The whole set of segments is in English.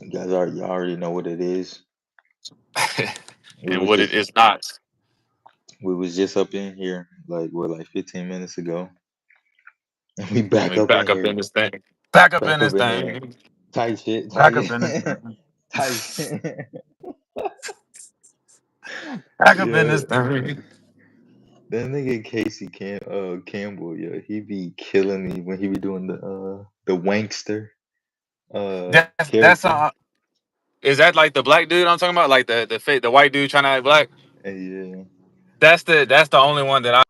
Y'all already know what it is. We and was what it just is not. we was just up in here like 15 minutes ago, and we And back we up in back up in here, this thing. Back up in back this up in here. thing. Tight shit, Back tight up in this shit, thing. tight shit. Back up in Yeah, this thing. that nigga Campbell, yeah, he be killing me when he be doing the wankster That's character. is that like the black dude I'm talking about? Like the white dude trying to act black? And yeah, That's the only one that I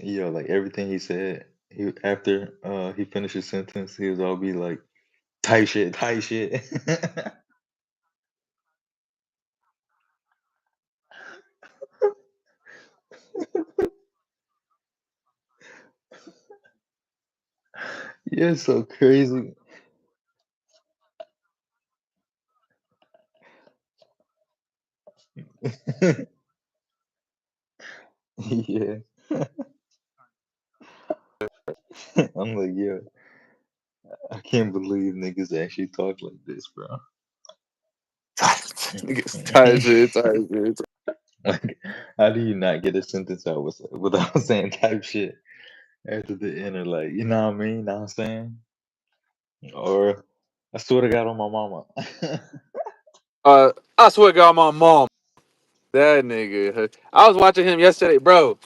yo, like everything he said, he after he finished his sentence, he was all be like tight shit, tight shit. You're so crazy. Yeah. I'm like, yo, I can't believe niggas actually talk like this, bro. niggas tired shit, tired shit. Like, how do you not get a sentence out without saying type shit after the end? Or like, you know what I mean? Know what I'm saying? Or I swear to God on my mama. I swear to God, my mom. That nigga. I was watching him yesterday, bro.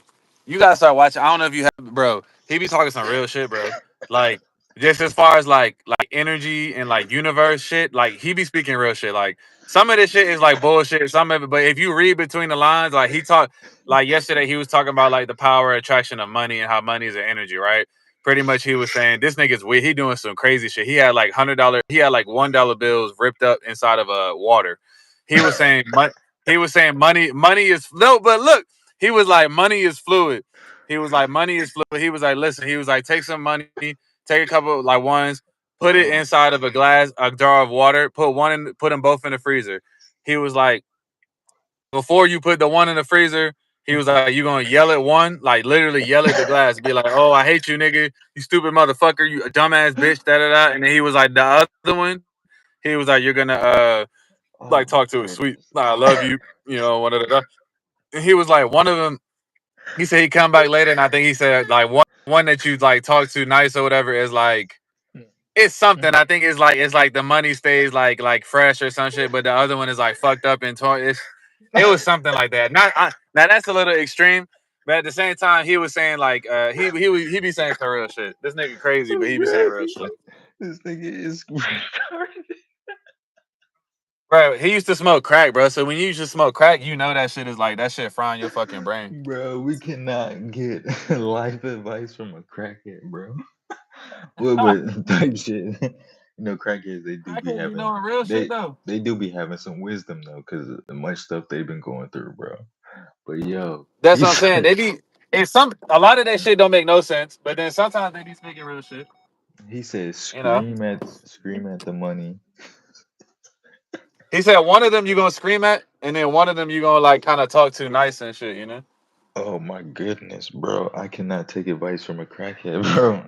You gotta start watching. I don't know if you have, bro. He be talking some real shit, bro. Like just as far as like energy and like universe shit. Like he be speaking real shit. Like some of this shit is like bullshit. Some of it, but if you read between the lines, like he talked like yesterday, he was talking about like the power attraction of money and how money is an energy, right? Pretty much, he was saying this nigga's weird. He doing some crazy shit. He had like $100. He had like $1 bills ripped up inside of a water. He was saying, he was saying money is no, but look, he was like money is fluid. He was like, money is fluid. He was like, listen, he was like, take some money, take a couple like ones, put it Oh, inside of a jar of water, put them both in the freezer. He was like, before you put the one in the freezer, he was like, you gonna yell at one, like literally yell at the glass, be like, oh, I hate you, nigga, you stupid motherfucker, you a dumbass bitch, da da da. And then he was like, the other one, he was like, you're gonna oh like my talk to it sweet, goodness. I love you, one of the. And he was like, one of them, he said he come back later, and I think he said like one that you like talk to nice or whatever is like it's something. I think it's like the money stays like fresh or some shit, but the other one is like fucked up and torn. It was something like that. Now that's a little extreme, but at the same time he was saying like he be saying some real shit. This nigga crazy, but he be saying Bro, real shit. this nigga is retarded. Bro, he used to smoke crack, bro. So when you used to smoke crack, you know that shit is like that shit frying your fucking brain. Bro, we cannot get life advice from a crackhead, bro. But type shit. You know, crackheads Crackheads be doing real shit though. they do be having some wisdom though, because of the much stuff they've been going through, bro. But yo, That's he what I'm saying. said They be and some a lot of that shit don't make no sense, but then sometimes they be speaking real shit. he said You know. scream at the money. He said one of them you gonna scream at, and then one of them you gonna like kind of talk to nice and shit. You know. Oh my goodness, bro. I cannot take advice from a crackhead, bro.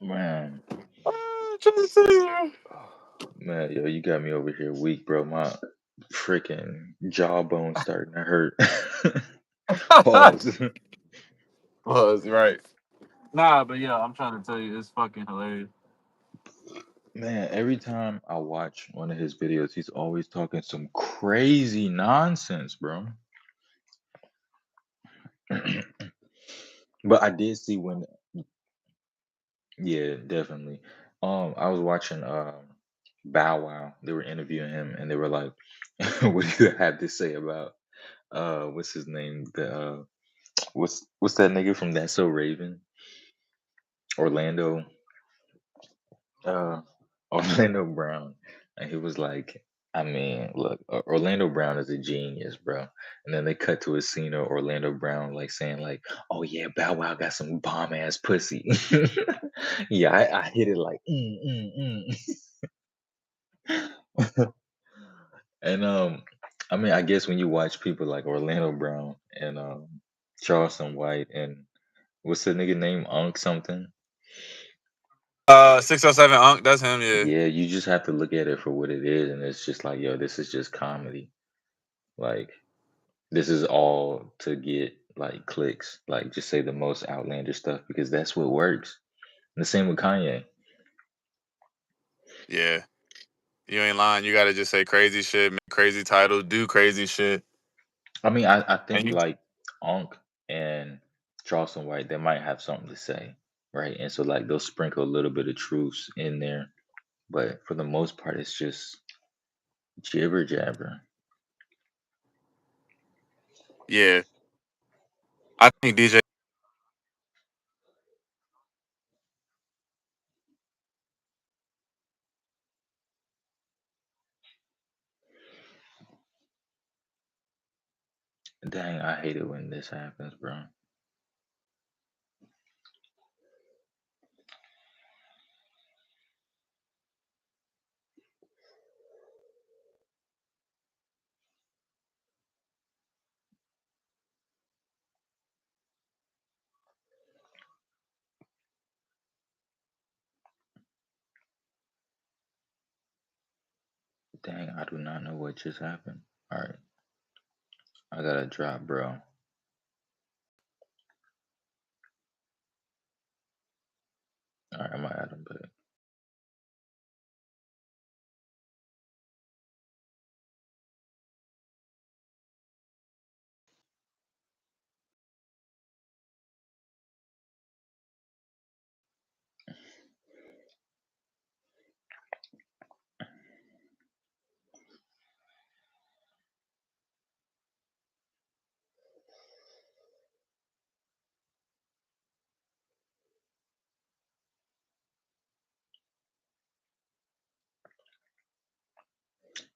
Man. I'm trying to tell you. Man, yo, you got me over here weak, bro. My freaking jawbone starting to hurt. Pause. Was right. Nah, but yeah, I'm trying to tell you, it's fucking hilarious. Man, every time I watch one of his videos, he's always talking some crazy nonsense, bro. But I did see when, yeah, definitely. I was watching Bow Wow. They were interviewing him, and they were like, "What do you have to say about what's his name? The what's that nigga from That's So Raven? Orlando, uh, Orlando Brown." And he was like, "I mean, look, Orlando Brown is a genius, bro." And then they cut to a scene of Orlando Brown like saying like, "Oh yeah, Bow Wow got some bomb ass pussy." Yeah, I hit it like, mm. And I mean, I guess when you watch people like Orlando Brown and Charleston White and what's the nigga name? Unk something. 607 Unk, that's him, yeah. Yeah, you just have to look at it for what it is, and it's just like, yo, this is just comedy. Like, this is all to get like clicks. Like, just say the most outlandish stuff because that's what works. And the same with Kanye. Yeah. You ain't lying. You gotta just say crazy shit, make crazy titles, do crazy shit. I mean, I And think you like Unk and Charleston White, they might have something to say, right? And so like they'll sprinkle a little bit of truths in there, but for the most part, it's just jibber jabber. yeah. I think DJ. Dang, I hate it when this happens, bro. Dang, I do not know what just happened. All right, I gotta drop, bro. All right, I'm gonna add him back.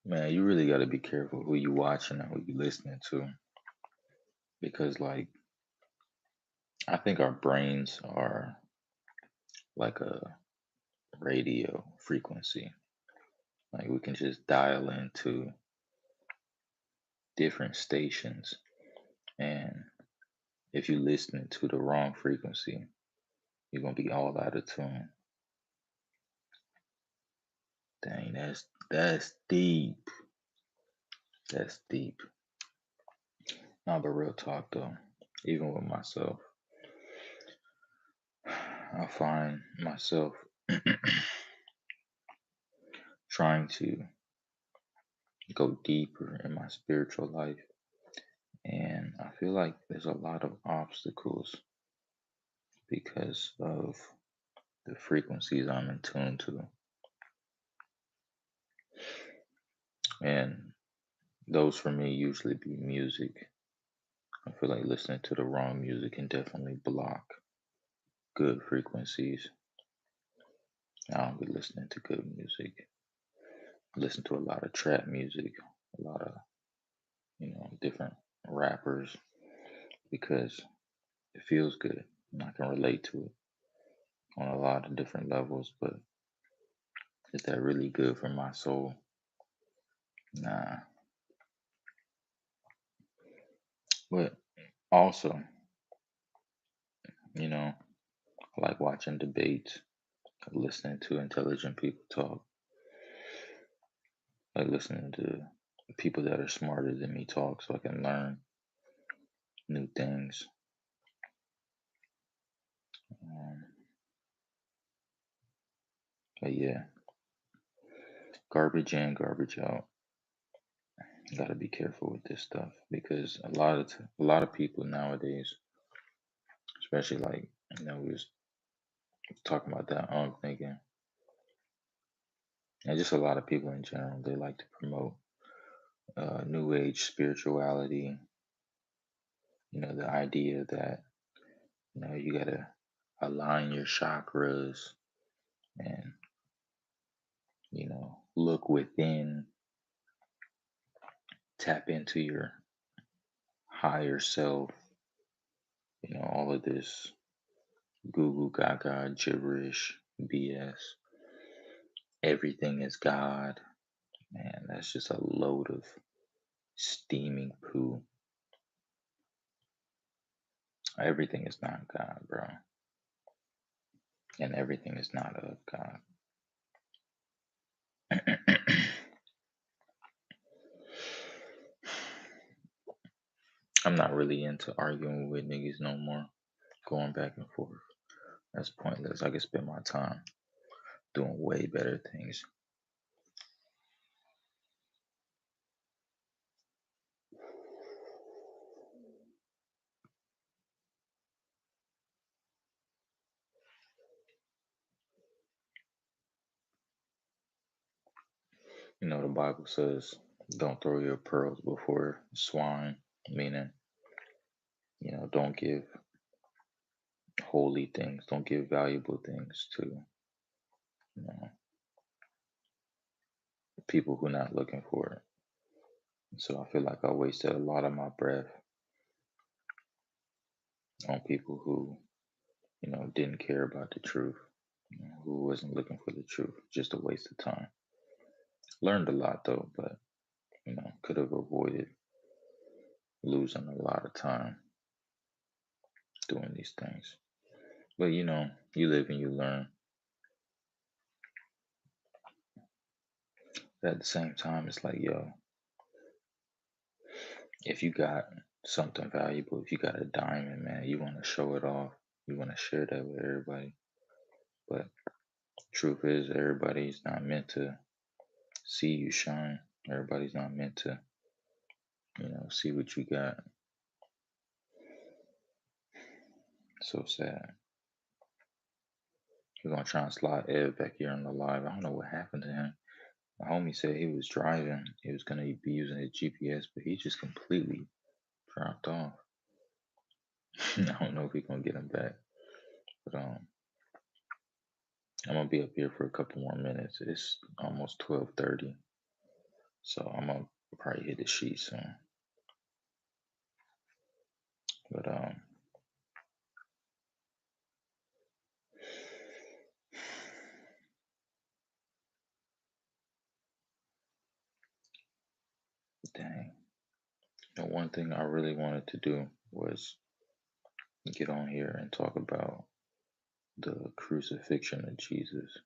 Man, you really gotta be careful who you watching and who you listening to because, like, I think our brains are like a radio frequency. Like, we can just dial into different stations, and if you listening to the wrong frequency, you're gonna be all out of tune. Dang, that's deep. That's deep. Not the real talk though. Even with myself, I find myself trying to go deeper in my spiritual life, and I feel like there's a lot of obstacles because of the frequencies I'm in tune to, and those for me usually be music. I feel like listening to the wrong music can definitely block good frequencies. I don't be listening to good music. I listen to a lot of trap music, a lot of, different rappers because it feels good. And I can relate to it on a lot of different levels, but is that really good for my soul? Nah. But also, you know, I like watching debates, listening to intelligent people talk, like listening to people that are smarter than me talk so I can learn new things. Um, but yeah, garbage in, garbage out. You gotta be careful with this stuff because a lot of people nowadays, especially like we was talking about that thinking, and just a lot of people in general, they like to promote new age spirituality. The idea that you gotta align your chakras and look within, tap into your higher self. All of this goo goo gaga gibberish BS. Everything is God. Man, that's just a load of steaming poo. Everything is not God, bro. And everything is not of God. I'm not really into arguing with niggas no more. Going back and forth. That's pointless. I could spend my time doing way better things. You know, the Bible says, don't throw your pearls before swine, meaning, don't give holy things, don't give valuable things to, you know, people who are not looking for it. So I feel like I wasted a lot of my breath on people who, didn't care about the truth, who wasn't looking for the truth. Just a waste of time. Learned a lot though, but could have avoided losing a lot of time doing these things. But you live and you learn. But at the same time, it's like, yo, if you got something valuable, if you got a diamond, man, you want to show it off. You want to share that with everybody. But truth is, everybody's not meant to see you shine. Everybody's not meant to, see what you got. So sad. We're gonna try and slide Ed back here on the live. I don't know what happened to him. My homie said he was driving. He was gonna be using his GPS, but he just completely dropped off. I don't know if we're gonna get him back. But I'm gonna be up here for a couple more minutes. It's almost 12:30. So I'm gonna probably hit the sheet soon. But dang. The one thing I really wanted to do was get on here and talk about the crucifixion of Jesus.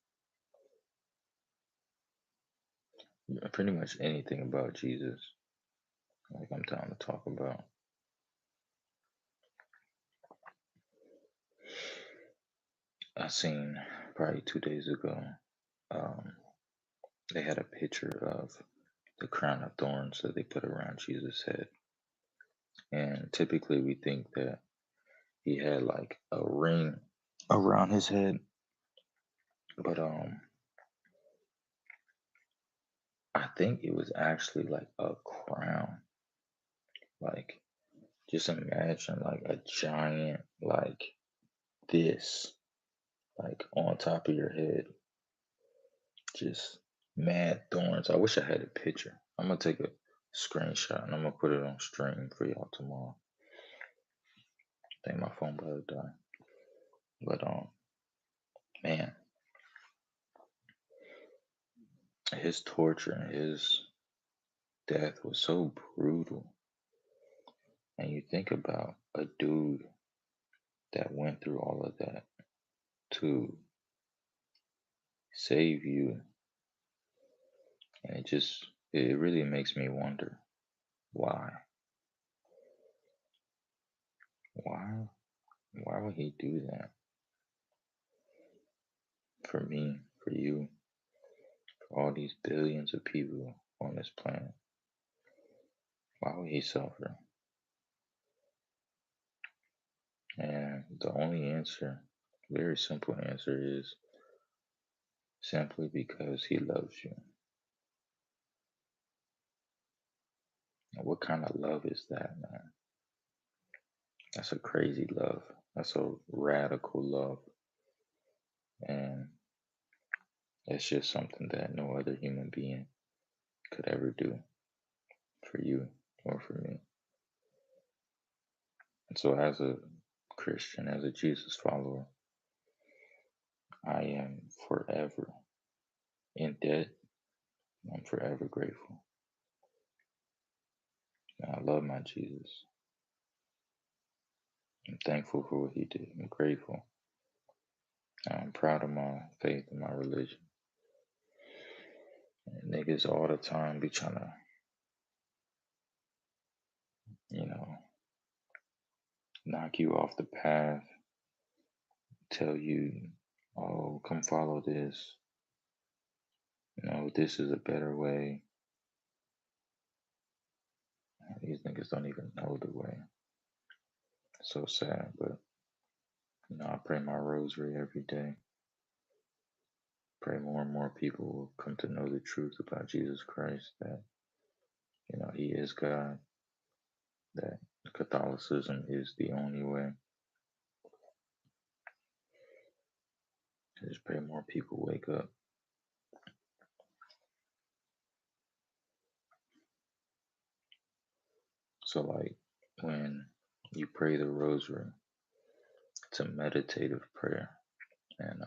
Pretty much anything about Jesus. Like I'm down to talk about. I seen probably 2 days ago, um, they had a picture of the crown of thorns that they put around Jesus' head. And typically we think that he had like a ring around his head. But I think it was actually like a crown. Like just imagine like a giant like this like on top of your head. Just mad thorns. I wish I had a picture. I'm gonna take a screenshot and I'm gonna put it on stream for y'all tomorrow. I think my phone about to die. But man, his torture and his death was so brutal. And you think about a dude that went through all of that to save you, and it really makes me wonder why. Why why would he do that? For me, for you, for all these billions of people on this planet. Why would he suffer? And the only answer, very simple answer, is simply because he loves you. And what kind of love is that, man? That's a crazy love. That's a radical love. And it's just something that no other human being could ever do for you or for me. And so, as a Christian, as a Jesus follower, I am forever in debt. I'm forever grateful. love my Jesus. I'm thankful for what he did. I'm grateful. I'm proud of my faith and my religion. And niggas all the time be trying to, you know, knock you off the path, tell you, oh, come follow this. This is a better way. These niggas don't even know the way. It's so sad, but I pray my rosary every day. Pray more and more people will come to know the truth about Jesus Christ, that he is God, that Catholicism is the only way. I just pray more people wake up. So, like, when you pray the rosary, it's a meditative prayer. And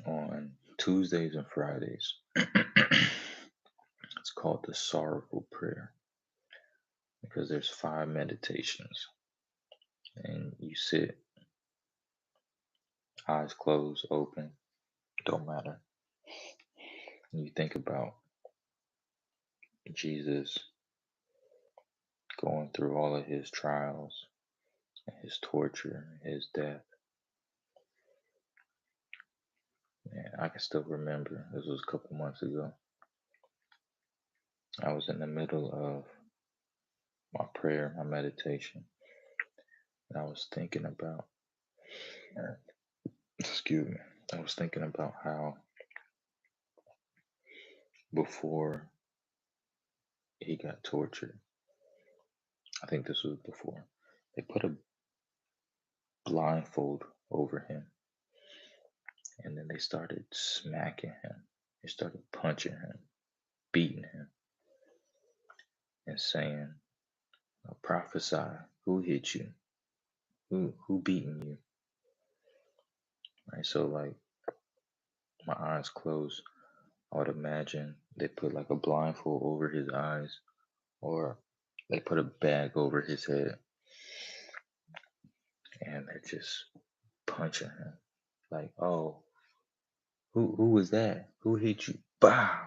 on Tuesdays and Fridays, it's called the sorrowful prayer because there's 5 meditations. And you sit, eyes closed, open, don't matter. And you think about Jesus going through all of his trials, and his torture, and his death. And I can still remember, this was a couple months ago. I was in the middle of my prayer, my meditation, and I was thinking about, excuse me, I was thinking about how before he got tortured, I think this was before, they put a blindfold over him, and then they started smacking him. They started punching him, beating him, and saying, prophesy, who hit you? Who beating you? Right? So, like, my eyes closed, I would imagine they put like a blindfold over his eyes, or they put a bag over his head, and they're just punching him. Like, oh, who was that? Who hit you? Bow,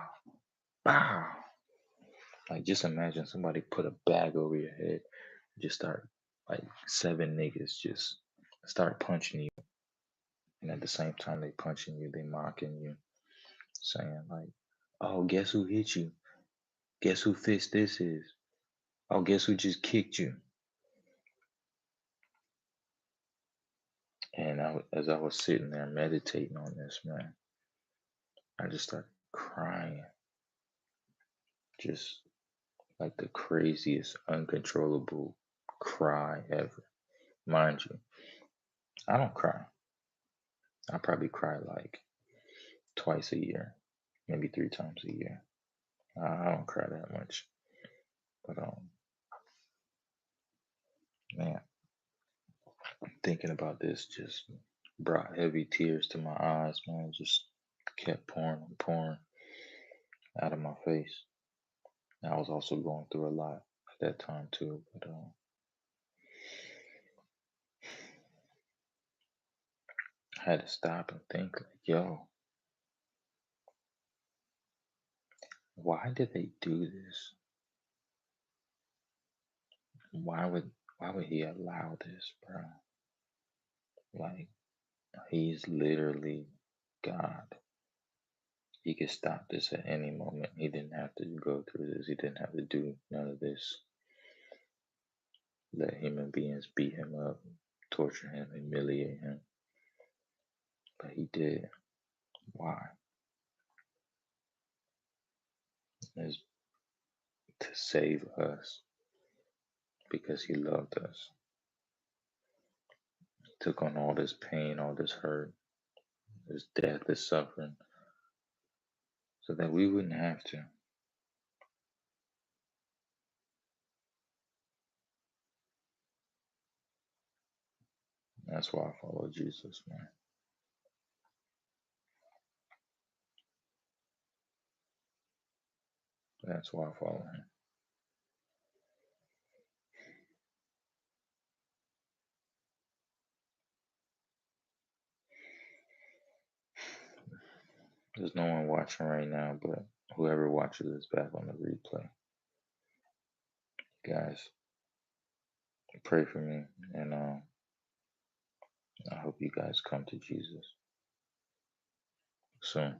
bow. Like, just imagine somebody put a bag over your head, just start, like, 7 niggas just start punching you, and at the same time they punching you, they mocking you, saying like, oh, guess who hit you? Guess who fist this is? Oh, guess who just kicked you? And as I was sitting there meditating on this, man, I just started crying. Just like the craziest, uncontrollable cry ever. Mind you, I don't cry. I probably cry like twice a year, maybe 3 times a year. I don't cry that much. But, man, thinking about this just brought heavy tears to my eyes, man. Just kept pouring and pouring out of my face. I was also going through a lot at that time too, but I had to stop and think, like, yo, why did they do this? Why would he allow this, bro? Like, he's literally God. He could stop this at any moment. He didn't have to go through this. He didn't have to do none of this. Let human beings beat him up, torture him, humiliate him. But he did. Why? It's to save us because he loved us. He took on all this pain, all this hurt, this death, this suffering, so that we wouldn't have to. That's why I follow Jesus, man. That's why I follow him. There's no one watching right now, but whoever watches this back on the replay, guys, pray for me, and I hope you guys come to Jesus soon.